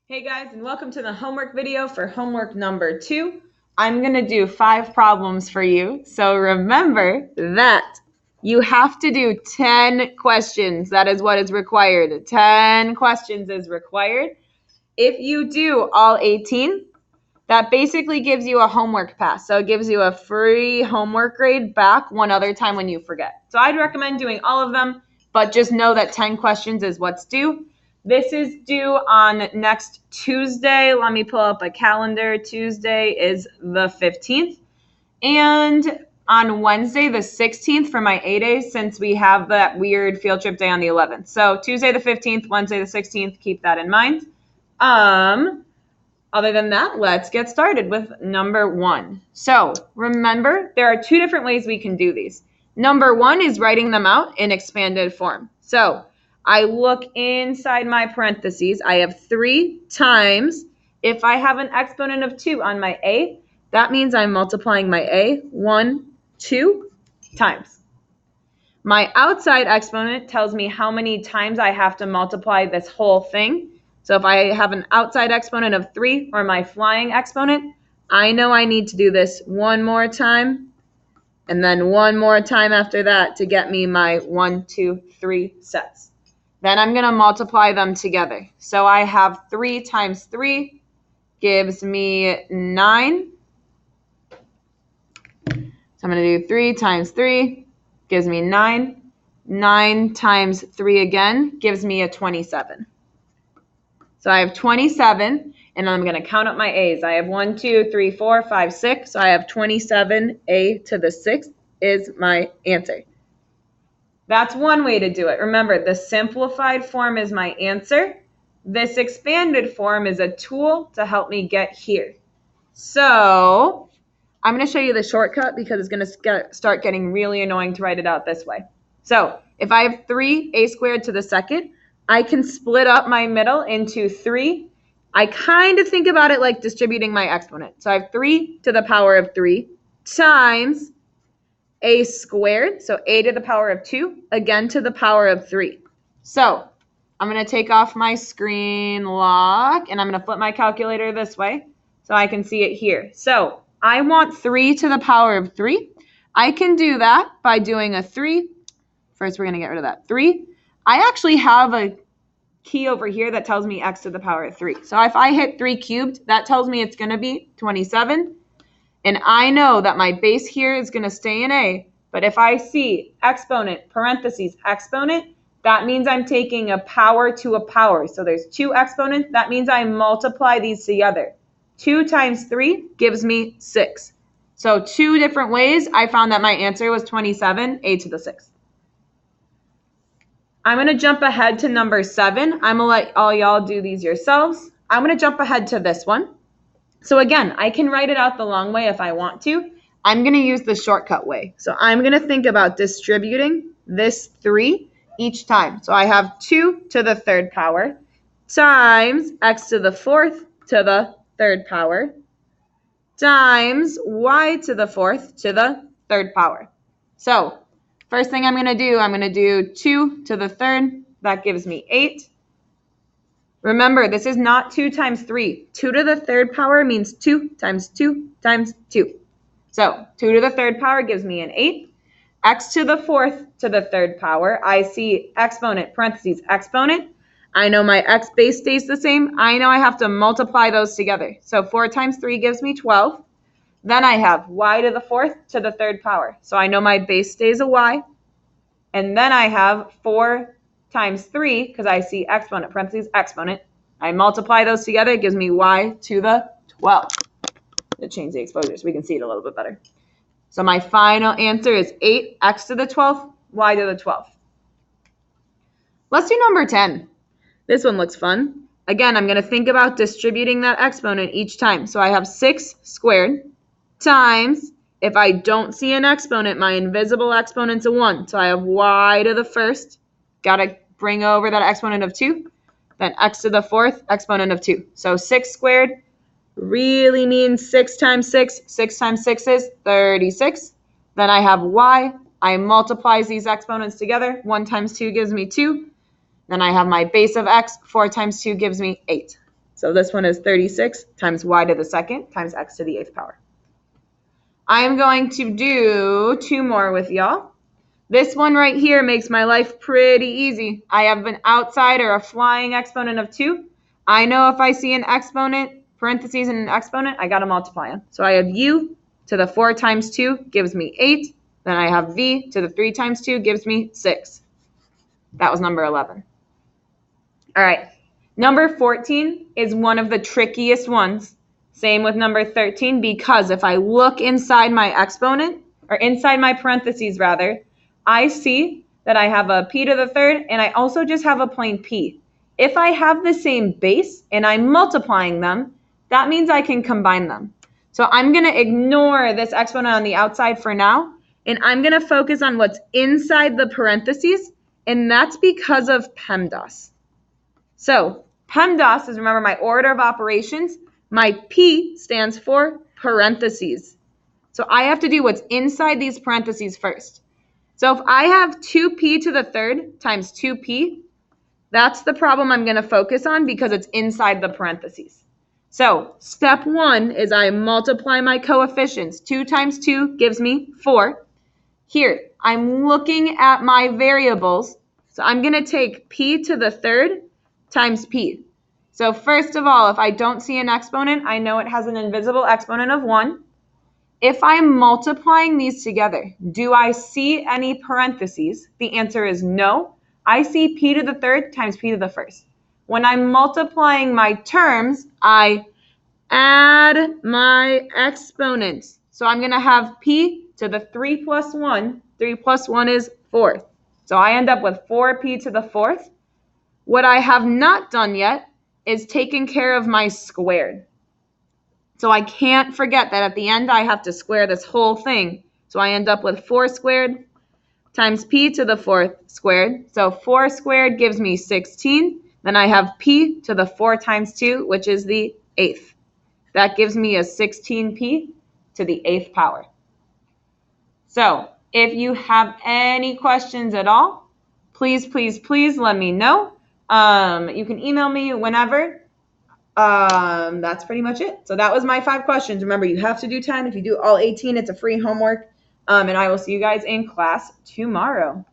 Hey guys, and welcome to the homework video for homework number 2. I'm going to do 5 problems for you. So remember that you have to do 10 questions. That is what is required. 10 questions is required. If you do all 18, that basically gives you a homework pass. So it gives you a free homework grade back one other time when you forget. So I'd recommend doing all of them, but just know that 10 questions is what's due. This is due on next Tuesday. Let me pull up a calendar. Tuesday is the 15th. And on Wednesday, the 16th for my A-days, since we have that weird field trip day on the 11th. So Tuesday the 15th, Wednesday the 16th, keep that in mind. Other than that, let's get started with number 1. So remember, there are 2 different ways we can do these. Number 1 is writing them out in expanded form. So I look inside my parentheses. I have 3 times. If I have an exponent of 2 on my A, that means I'm multiplying my A 1, 2 times. My outside exponent tells me how many times I have to multiply this whole thing. So if I have an outside exponent of 3 or my flying exponent, I know I need to do this one more time and then one more time after that to get me my 1, 2, 3 sets. Then I'm going to multiply them together. So I have 3 times 3 gives me 9. So I'm going to do 3 times 3 gives me 9. 9 times 3 again gives me a 27. So I have 27, and I'm going to count up my A's. I have 1, 2, 3, 4, 5, 6. So I have 27. A to the 6th is my answer. That's one way to do it. Remember, the simplified form is my answer. This expanded form is a tool to help me get here. So I'm going to show you the shortcut because it's going to start getting really annoying to write it out this way. So if I have 3a squared to the 2nd, I can split up my middle into 3. I kind of think about it like distributing my exponent. So I have 3 to the power of 3 times a squared, so a to the power of 2, again to the power of 3. So I'm going to take off my screen lock, and I'm going to flip my calculator this way so I can see it here. So I want 3 to the power of 3. I can do that by doing a 3. First, we're going to get rid of that 3. I actually have a key over here that tells me x to the power of 3. So if I hit 3 cubed, that tells me it's going to be 27. And I know that my base here is going to stay in A. But if I see exponent, parentheses, exponent, that means I'm taking a power to a power. So there's 2 exponents. That means I multiply these together. 2 times 3 gives me 6. So 2 different ways. I found that my answer was 27, a to the 6th. I'm going to jump ahead to number 7. I'm going to let all y'all do these yourselves. I'm going to jump ahead to this one. So again, I can write it out the long way if I want to. I'm going to use the shortcut way. So I'm going to think about distributing this 3 each time. So I have 2 to the 3rd power times x to the 4th to the 3rd power times y to the 4th to the 3rd power. So first thing I'm going to do 2 to the 3rd. That gives me 8. Remember, this is not 2 times 3. 2 to the 3rd power means 2 times 2 times 2. So 2 to the 3rd power gives me an 8. X to the 4th to the 3rd power. I see exponent, parentheses, exponent. I know my x base stays the same. I know I have to multiply those together. So 4 times 3 gives me 12. Then I have y to the 4th to the 3rd power. So I know my base stays a y. And then I have 4 times 3, because I see exponent, parentheses, exponent. I multiply those together. It gives me y to the 12. To change the exposure so we can see it a little bit better. So my final answer is 8x to the 12th, y to the 12th. Let's do number 10. This one looks fun. Again, I'm going to think about distributing that exponent each time. So I have 6 squared times, if I don't see an exponent, my invisible exponent's a 1. So I have y to the 1st. Got to bring over that exponent of 2. Then x to the 4th, exponent of 2. So 6 squared really means 6 times 6. 6 times 6 is 36. Then I have y. I multiply these exponents together. 1 times 2 gives me 2. Then I have my base of x. 4 times 2 gives me 8. So this one is 36 times y to the second times x to the 8th power. I'm going to do 2 more with y'all. This one right here makes my life pretty easy. I have an outside or a flying exponent of 2. I know if I see an exponent, parentheses and an exponent, I got to multiply them. So I have u to the 4 times 2 gives me 8. Then I have v to the 3 times 2 gives me 6. That was number 11. All right. Number 14 is one of the trickiest ones. Same with number 13, because if I look inside my exponent, or inside my parentheses rather, I see that I have a p to the 3rd, and I also just have a plain p. If I have the same base and I'm multiplying them, that means I can combine them. So I'm going to ignore this exponent on the outside for now, and I'm going to focus on what's inside the parentheses, and that's because of PEMDAS. So PEMDAS is, remember, my order of operations. My P stands for parentheses. So I have to do what's inside these parentheses first. So if I have 2p to the 3rd times 2p, that's the problem I'm going to focus on because it's inside the parentheses. So step 1 is I multiply my coefficients. 2 times 2 gives me 4. Here, I'm looking at my variables. So I'm going to take p to the 3rd times p. So first of all, if I don't see an exponent, I know it has an invisible exponent of 1. If I'm multiplying these together, do I see any parentheses? The answer is no. I see p to the 3rd times p to the 1st. When I'm multiplying my terms, I add my exponents. So I'm going to have p to the 3 plus 1. 3 plus 1 is 4. So I end up with 4p to the 4th. What I have not done yet is taken care of my squared. So I can't forget that at the end I have to square this whole thing. So I end up with 4 squared times p to the 4th squared. So 4 squared gives me 16. Then I have p to the 4 times 2, which is the 8th. That gives me a 16p to the 8th power. So if you have any questions at all, please, please, please let me know. You can email me whenever. That's pretty much it. So that was my 5 questions. Remember, you have to do 10. If you do all 18, it's a free homework. And I will see you guys in class tomorrow.